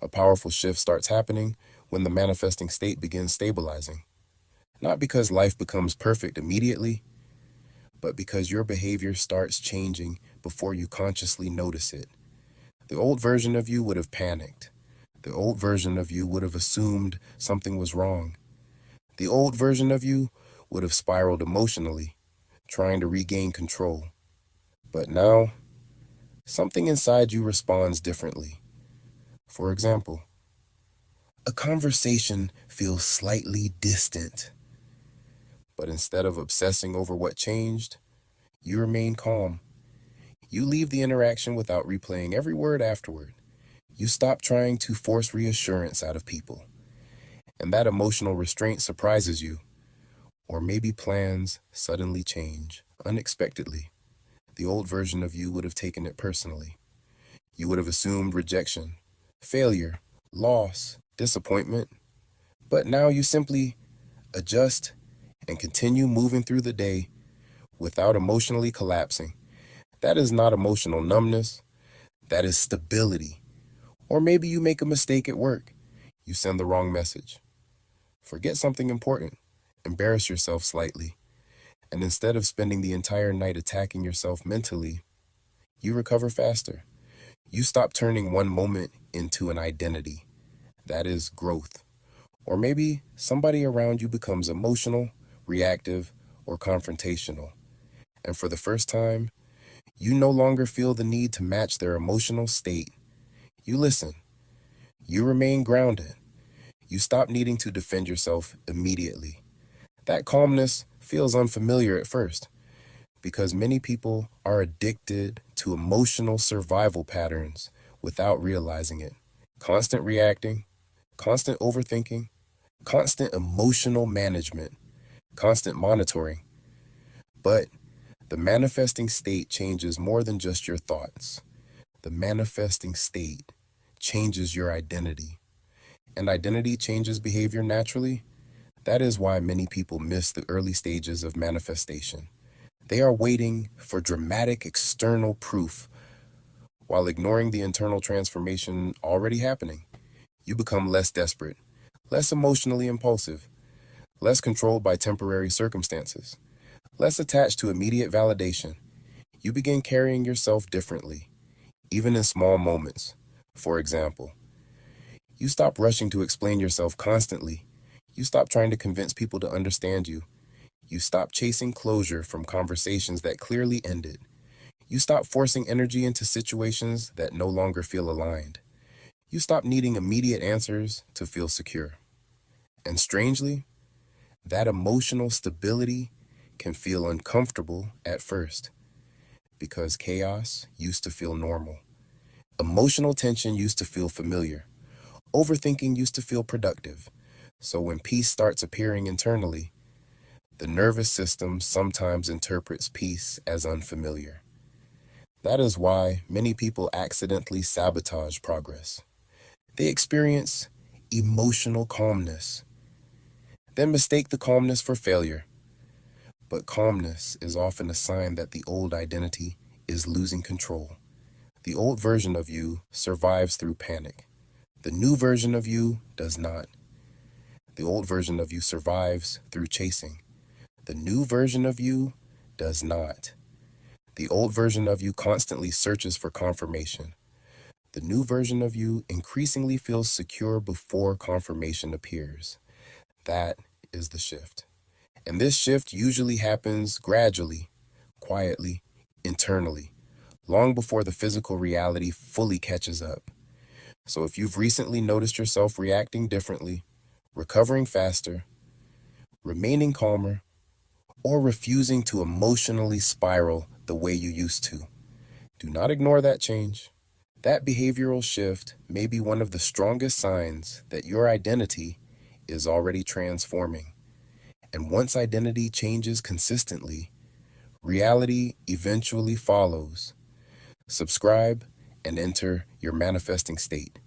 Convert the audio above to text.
A powerful shift starts happening when the manifesting state begins stabilizing. Not because life becomes perfect immediately, but because your behavior starts changing before you consciously notice it. The old version of you would have panicked. The old version of you would have assumed something was wrong. The old version of you would have spiraled emotionally, trying to regain control. But now, something inside you responds differently. For example, a conversation feels slightly distant, but instead of obsessing over what changed, you remain calm. You leave the interaction without replaying every word afterward. You stop trying to force reassurance out of people. And that emotional restraint surprises you. Or maybe plans suddenly change, unexpectedly. The old version of you would have taken it personally. You would have assumed rejection, failure, loss, disappointment. But now you simply adjust and continue moving through the day without emotionally collapsing. That is not emotional numbness, that is stability. Or maybe you make a mistake at work. You send the wrong message. Forget something important. Embarrass yourself slightly. And instead of spending the entire night attacking yourself mentally, you recover faster. You stop turning one moment into an identity. That is growth. Or maybe somebody around you becomes emotional, reactive, or confrontational. And for the first time, you no longer feel the need to match their emotional state. You listen. You remain grounded. You stop needing to defend yourself immediately. That calmness feels unfamiliar at first because many people are addicted to emotional survival patterns without realizing it. Constant reacting, constant overthinking, constant emotional management, constant monitoring. But the manifesting state changes more than just your thoughts. The manifesting state changes your identity. And identity changes behavior naturally. That is why many people miss the early stages of manifestation. They are waiting for dramatic external proof while ignoring the internal transformation already happening. You become less desperate, less emotionally impulsive, less controlled by temporary circumstances, less attached to immediate validation. You begin carrying yourself differently, even in small moments. For example, you stop rushing to explain yourself constantly. You stop trying to convince people to understand you. You stop chasing closure from conversations that clearly ended. You stop forcing energy into situations that no longer feel aligned. You stop needing immediate answers to feel secure. And strangely, that emotional stability can feel uncomfortable at first because chaos used to feel normal. Emotional tension used to feel familiar. Overthinking used to feel productive. So when peace starts appearing internally, the nervous system sometimes interprets peace as unfamiliar. That is why many people accidentally sabotage progress. They experience emotional calmness, then mistake the calmness for failure. But calmness is often a sign that the old identity is losing control. The old version of you survives through panic. The new version of you does not. The old version of you survives through chasing. The new version of you does not. The old version of you constantly searches for confirmation. The new version of you increasingly feels secure before confirmation appears. That is the shift. And this shift usually happens gradually, quietly, internally, long before the physical reality fully catches up. So if you've recently noticed yourself reacting differently, recovering faster, remaining calmer, or refusing to emotionally spiral the way you used to, do not ignore that change. That behavioral shift may be one of the strongest signs that your identity is already transforming. And once identity changes consistently, reality eventually follows. Subscribe and enter your manifesting state.